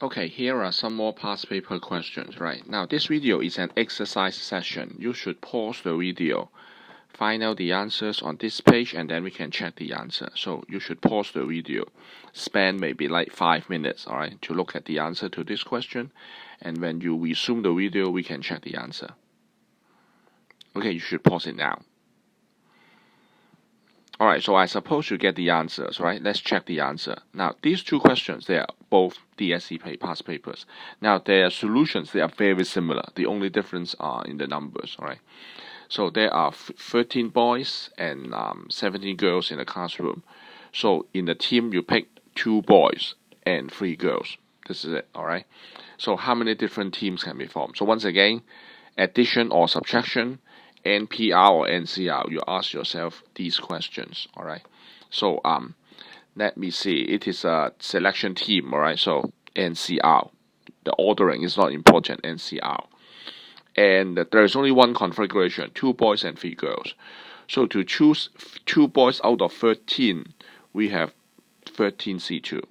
Okay, here are some more past paper questions, right? Now, this video is an exercise session. You should pause the video, find out the answers on this page, and then we can check the answer. So you should pause the video, spend maybe like 5 minutes, all right, to look at the answer to this question. And when you resume the video, we can check the answer. Okay, you should pause it now. Alright, so I suppose you get the answers, right? Let's check the answer. Now, these two questions, they are both DSE past papers. Now, their solutions, they are very similar. The only difference are in the numbers, alright? So there are 13 boys and 17 girls in the classroom. So in the team, you pick 2 boys and 3 girls. This is it, alright? So how many different teams can be formed? So once again, addition or subtraction, NPR or NCR, you ask yourself these questions, all right? So let me see. It is a selection team, all right? So NCR, the ordering is not important. NCR, and there is only one configuration: 2 boys and 3 girls. So to choose 2 boys out of 13, we have 13C2,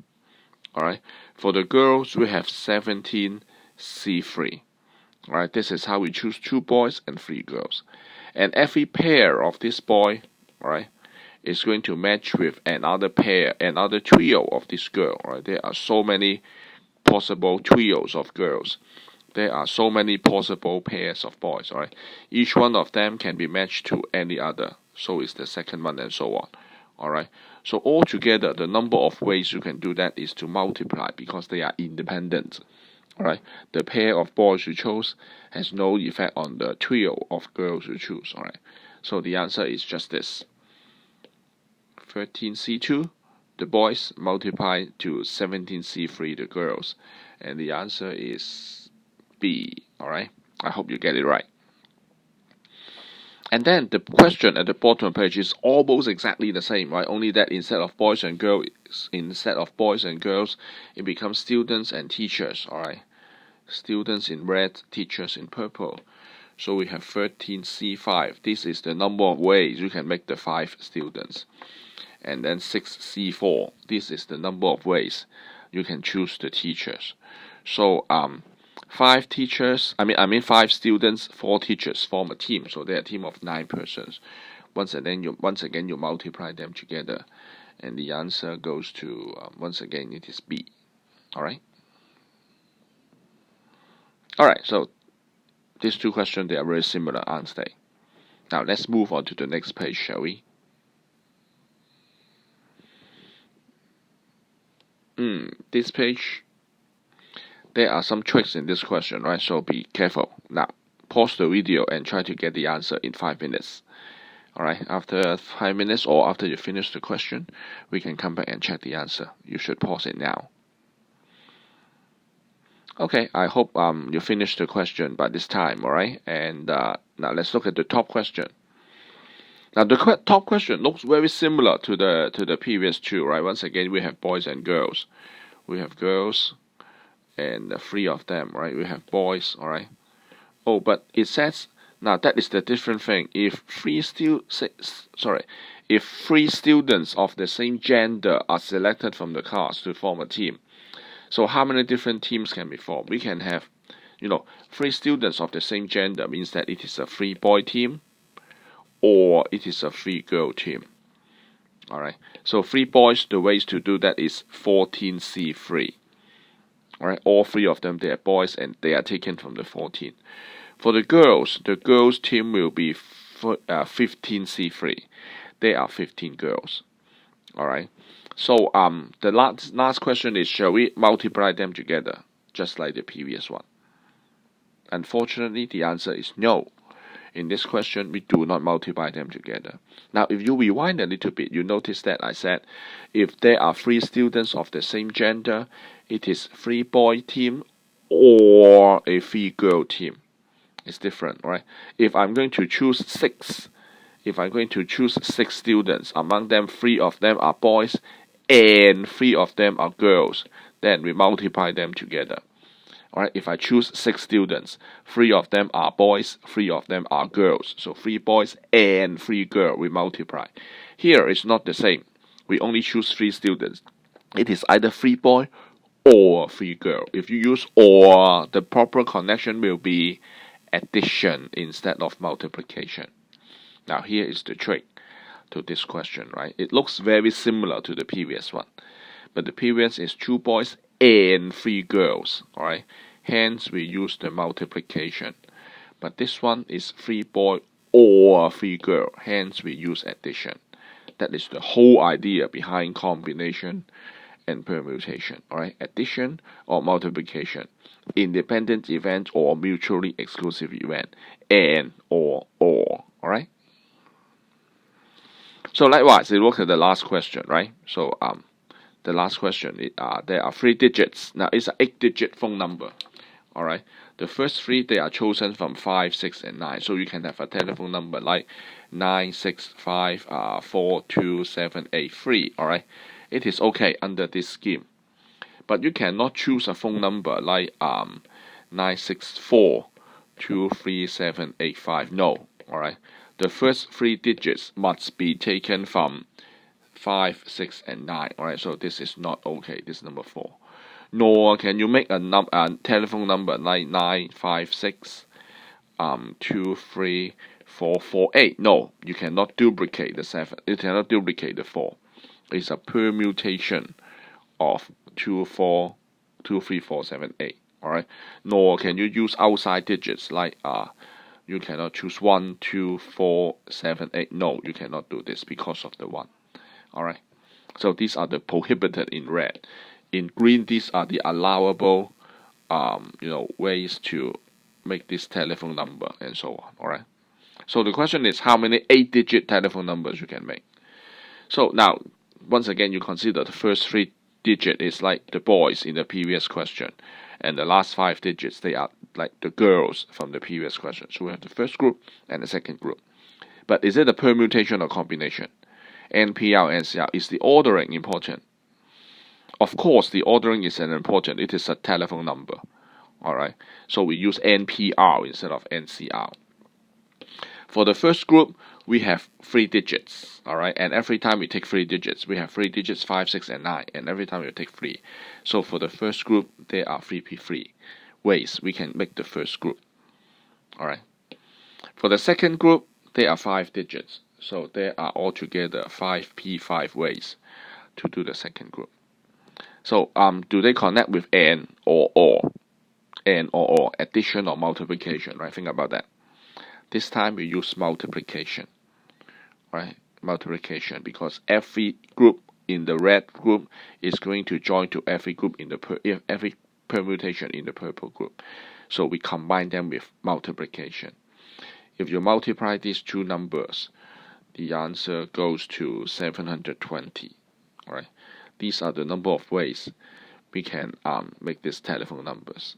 all right? For the girls, we have 17C3. Right, this is how we choose 2 boys and 3 girls, and every pair of this boy, right, is going to match with another pair, another trio of this girl. Right, there are so many possible trios of girls. There are so many possible pairs of boys. All right, each one of them can be matched to any other. So is the second one, and so on. All right. So altogether, the number of ways you can do that is to multiply because they are independent. Alright, the pair of boys you chose has no effect on the trio of girls you choose. Alright, so the answer is just this: 13C2, the boys, multiplied to 17C3, the girls, and the answer is B. Alright, I hope you get it right. And then the question at the bottom of the page is almost exactly the same, right? Only that instead of boys and girls, it becomes students and teachers. All right, students in red, teachers in purple. So we have 13C5. This is the number of ways you can make the 5 students. And then 6C4. This is the number of ways you can choose the teachers. So 5 teachers, I mean 5 students, 4 teachers form a team. So they're a team of 9 persons. Once again, you multiply them together, and the answer goes to once again it is B. All right. All right. So these 2 questions, they are very similar, aren't they? Now let's move on to the next page, shall we? This page, there are some tricks in this question, right? So be careful. Now, pause the video and try to get the answer in 5 minutes. Alright, after 5 minutes or after you finish the question, we can come back and check the answer. You should pause it now. Okay, I hope you finished the question by this time, alright? And now let's look at the top question. Now the top question looks very similar to the previous 2, right? Once again, we have boys and girls. We have girls and 3 of them, right? We have boys, all right? Oh, but it says, now that is the different thing. If 3 students of the same gender are selected from the class to form a team, so how many different teams can be formed? We can have, 3 students of the same gender means that it is a 3-boy team or it is a 3-girl team. All right, so 3 boys, the ways to do that is 14C3. All right, all 3 of them, they are boys and they are taken from the 14. For the girls team will be 15C3. They are 15 girls. All right, so the last question is, shall we multiply them together just like the previous one? Unfortunately, the answer is no. In this question, we do not multiply them together. Now, if you rewind a little bit, you notice that I said if there are 3 students of the same gender, it is 3-boy team or a 3-girl team. It's different, right? If I'm going to choose 6 students, among them 3 of them are boys and 3 of them are girls, then we multiply them together. Alright, if I choose 6 students, 3 of them are boys, 3 of them are girls. So 3 boys and 3 girls, we multiply. Here it's not the same. We only choose 3 students. It is either 3 boy or figure. If you use or, the proper connection will be addition instead of multiplication. Now here is the trick to this question, right? It looks very similar to the previous one, but the previous is 2 boys and 3 girls, alright? Hence we use the multiplication. But this one is 3 boy or 3 girl, hence we use addition. That is the whole idea behind combination and permutation, alright? Addition or multiplication, independent event or mutually exclusive event, and or, alright? So likewise, we look at the last question, right? So the last question, there are 3 digits. Now it's an 8-digit phone number, alright? The first 3, they are chosen from 5, 6, and 9. So you can have a telephone number like 9, 6, 5, 4, 2, 7, 8, 3, alright? It is okay under this scheme. But you cannot choose a phone number like 964 23785. No, alright? The first 3 digits must be taken from 5, 6, and 9. Alright, so this is not okay. This is number 4. Nor can you make a telephone number like 956 23448. No, you cannot duplicate the 7. You cannot duplicate the 4. It's a permutation of 2, 4, 2, 3, 4, 7, 8. Alright. Nor can you use outside digits like you cannot choose 1, 2, 4, 7, 8. No, you cannot do this because of the 1. Alright. So these are the prohibited in red. In green, these are the allowable ways to make this telephone number and so on. Alright. So the question is how many 8-digit telephone numbers you can make. So now once again you consider the first 3 digits is like the boys in the previous question, and the last 5 digits they are like the girls from the previous question. So we have the first group and the second group. But is it a permutation or combination? NPR, NCR, is the ordering important? Of course, the ordering is important. It is a telephone number. Alright, so we use NPR instead of NCR. For the first group, we have 3 digits. Alright, and every time we take 3 digits, we have 3 digits 5, 6, and 9, and every time we take 3. So for the first group, there are 3 ways we can make the first group. Alright, for the second group, there are 5 digits. So there are altogether 5 ways to do the second group. So do they connect with and or? And or, addition or multiplication, right? Think about that. This time we use multiplication, right? Multiplication, because every group in the red group is going to join to every group in the every permutation in the purple group. So we combine them with multiplication. If you multiply these 2 numbers, the answer goes to 720. Alright, these are the number of ways we can make these telephone numbers.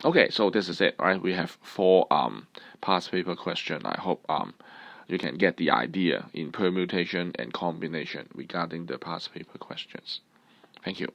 Okay, so this is it. Right, we have 4 past paper questions. I hope you can get the idea in permutation and combination regarding the past paper questions. Thank you.